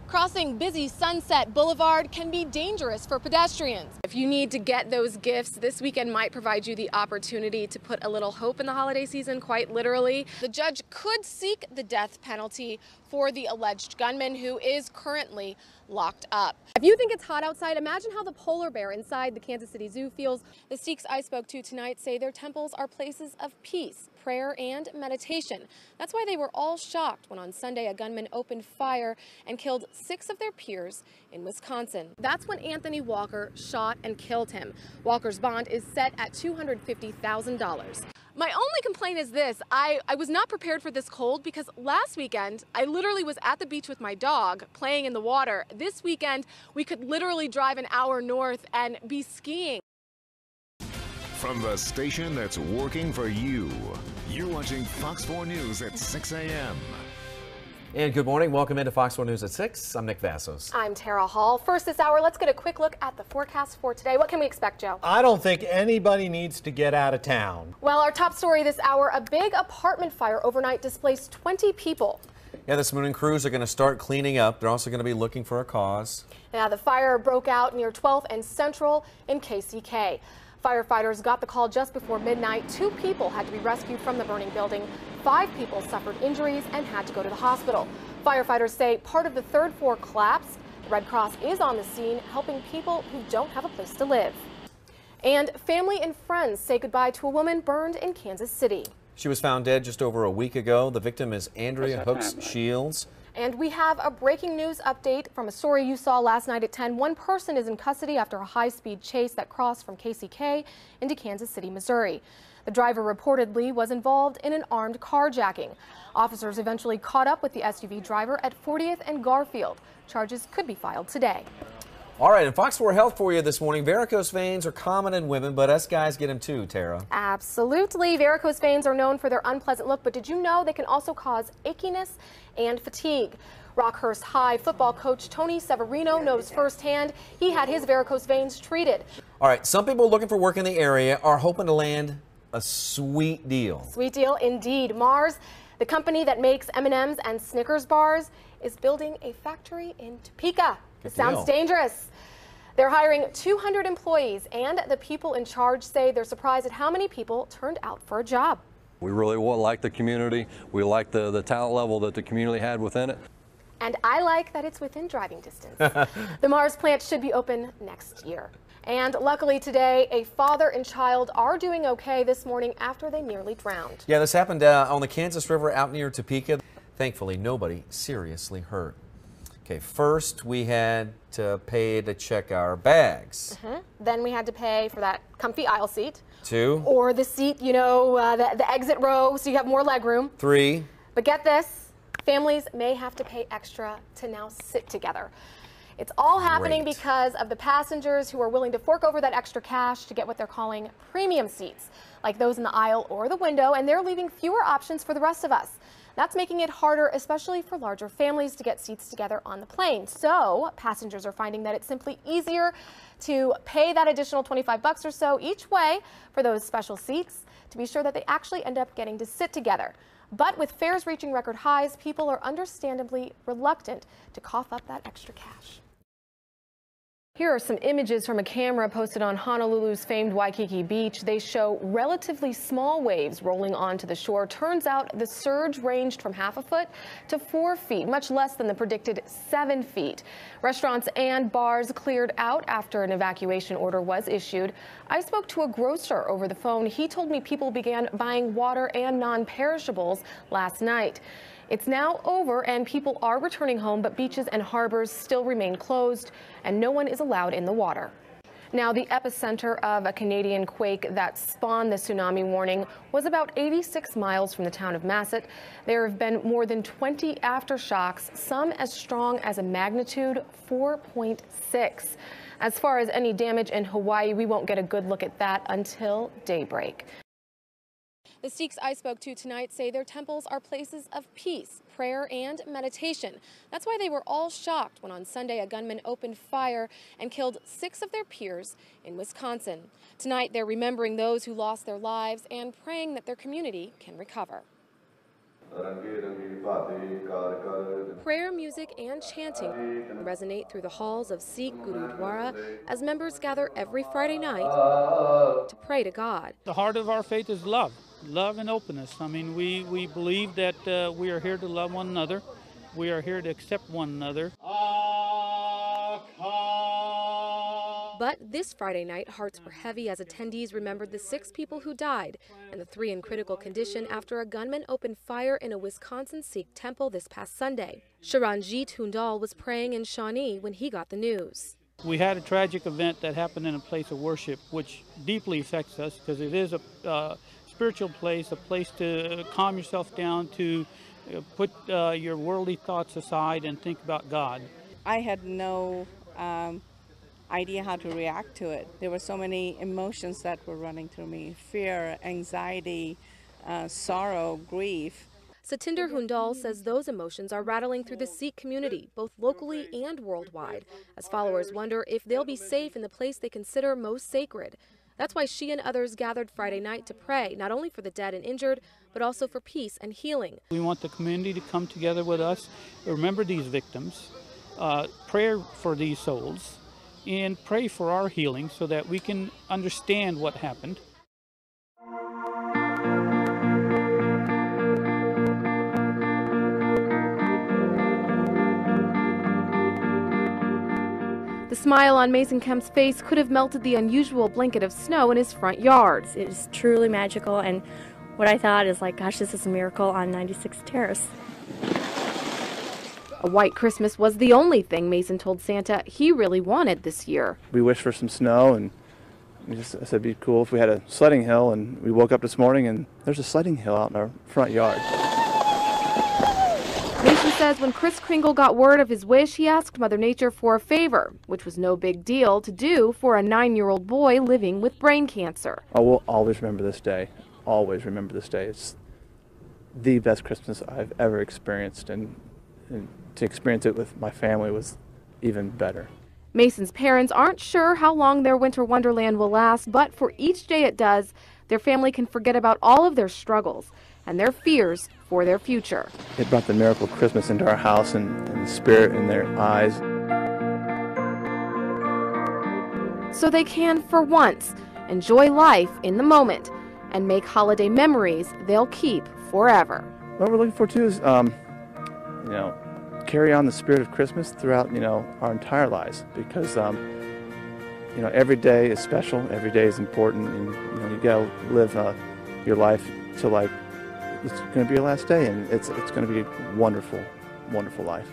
Crossing busy Sunset Boulevard can be dangerous for pedestrians. If you need to get those gifts, this weekend might provide you the opportunity to put a little hope in the holiday season, quite literally. The judge could seek the death penalty for the alleged gunman, who is currently locked up. If you think it's hot outside, imagine how the polar bear inside the Kansas City Zoo feels. The Sikhs I spoke to tonight say their temples are places of peace, prayer, and meditation. That's why they were all shocked when on Sunday a gunman opened fire and killed 6 of their peers in Wisconsin. That's when Anthony Walker shot and killed him. Walker's bond is set at $250,000. My only complaint is this: I was not prepared for this cold, because last weekend I literally was at the beach with my dog playing in the water. This weekend we could literally drive an hour north and be skiing. From the station that's working for you, you're watching Fox 4 News at 6 a.m. And good morning. Welcome into Fox 4 News at 6. I'm Nick Vassos. I'm Terra Hall. First this hour, let's get a quick look at the forecast for today. What can we expect, Joe? I don't think anybody needs to get out of town. Well, our top story this hour: a big apartment fire overnight displaced 20 people. Yeah, this morning crews are going to start cleaning up. They're also going to be looking for a cause. Yeah, the fire broke out near 12th and Central in KCK. Firefighters got the call just before midnight. 2 people had to be rescued from the burning building. 5 people suffered injuries and had to go to the hospital. Firefighters say part of the 3rd floor collapsed. The Red Cross is on the scene, helping people who don't have a place to live. And family and friends say goodbye to a woman burned in Kansas City. She was found dead just over a week ago. The victim is Andrea Hooks Shields. And we have a breaking news update from a story you saw last night at 10. One person is in custody after a high-speed chase that crossed from KCK into Kansas City, Missouri. The driver reportedly was involved in an armed carjacking. Officers eventually caught up with the SUV driver at 40th and Garfield. Charges could be filed today. All right, and Fox 4 Health for you this morning. Varicose veins are common in women, but us guys get them too, Tara. Absolutely. Varicose veins are known for their unpleasant look, but did you know they can also cause achiness and fatigue? Rockhurst High football coach Tony Severino knows firsthand. He had his varicose veins treated. All right, some people looking for work in the area are hoping to land a sweet deal. Sweet deal indeed. Mars, the company that makes M&Ms and Snickers bars, is building a factory in Topeka. It sounds dangerous. They're hiring 200 employees, and the people in charge say they're surprised at how many people turned out for a job. We really like the community. We like the talent level that the community had within it. And I like that it's within driving distance. The Mars plant should be open next year. And luckily today, a father and child are doing okay this morning after they nearly drowned. Yeah, this happened on the Kansas River out near Topeka. Thankfully, nobody seriously hurt. Okay, first we had to pay to check our bags. Then we had to pay for that comfy aisle seat. 2. Or the seat, you know, the exit row, so you have more leg room. 3. But get this, families may have to pay extra to now sit together. It's all happening because of the passengers who are willing to fork over that extra cash to get what they're calling premium seats, like those in the aisle or the window, and they're leaving fewer options for the rest of us. That's making it harder, especially for larger families, to get seats together on the plane. So passengers are finding that it's simply easier to pay that additional $25 or so each way for those special seats to be sure that they actually end up getting to sit together. But with fares reaching record highs, people are understandably reluctant to cough up that extra cash. Here are some images from a camera posted on Honolulu's famed Waikiki Beach. They show relatively small waves rolling onto the shore. Turns out the surge ranged from half a foot to 4 feet, much less than the predicted 7 feet. Restaurants and bars cleared out after an evacuation order was issued. I spoke to a grocer over the phone. He told me people began buying water and non-perishables last night. It's now over and people are returning home, but beaches and harbors still remain closed and no one is allowed in the water. Now, the epicenter of a Canadian quake that spawned the tsunami warning was about 86 miles from the town of Masset. There have been more than 20 aftershocks, some as strong as a magnitude 4.6. As far as any damage in Hawaii, we won't get a good look at that until daybreak. The Sikhs I spoke to tonight say their temples are places of peace, prayer, and meditation. That's why they were all shocked when on Sunday a gunman opened fire and killed 6 of their peers in Wisconsin. Tonight they're remembering those who lost their lives and praying that their community can recover. Prayer music and chanting resonate through the halls of Sikh Gurudwara as members gather every Friday night to pray to God. The heart of our faith is love, love and openness. I mean, we believe that we are here to love one another. We are here to accept one another. But this Friday night, hearts were heavy as attendees remembered the 6 people who died and the 3 in critical condition after a gunman opened fire in a Wisconsin Sikh temple this past Sunday. Sharanjit Hundal was praying in Shawnee when he got the news. We had a tragic event that happened in a place of worship, which deeply affects us because it is a spiritual place, a place to calm yourself down, to put your worldly thoughts aside and think about God. I had no idea how to react to it. There were so many emotions that were running through me: fear, anxiety, sorrow, grief. Satinder Hundal says those emotions are rattling through the Sikh community, both locally and worldwide, as followers wonder if they'll be safe in the place they consider most sacred. That's why she and others gathered Friday night to pray, not only for the dead and injured, but also for peace and healing. We want the community to come together with us, remember these victims, pray for these souls, and pray for our healing so that we can understand what happened. The smile on Mason Kemp's face could have melted the unusual blanket of snow in his front yard. It is truly magical, and what I thought is like, gosh, this is a miracle on 96th Terrace. A white Christmas was the only thing Mason told Santa he really wanted this year. We wished for some snow, and I said it'd be cool if we had a sledding hill, and we woke up this morning and there's a sledding hill out in our front yard. Mason says when Kris Kringle got word of his wish, he asked Mother Nature for a favor, which was no big deal to do for a 9-year-old boy living with brain cancer. I will always remember this day, always remember this day. It's the best Christmas I've ever experienced, and to experience it with my family was even better. Mason's parents aren't sure how long their winter wonderland will last, but for each day it does, their family can forget about all of their struggles and their fears for their future. It brought the miracle of Christmas into our house, and the spirit in their eyes. So they can, for once, enjoy life in the moment and make holiday memories they'll keep forever. What we're looking for too is, carry on the spirit of Christmas throughout, our entire lives, because, every day is special, every day is important, and, you gotta live your life till like it's going to be your last day, and it's going to be a wonderful, wonderful life.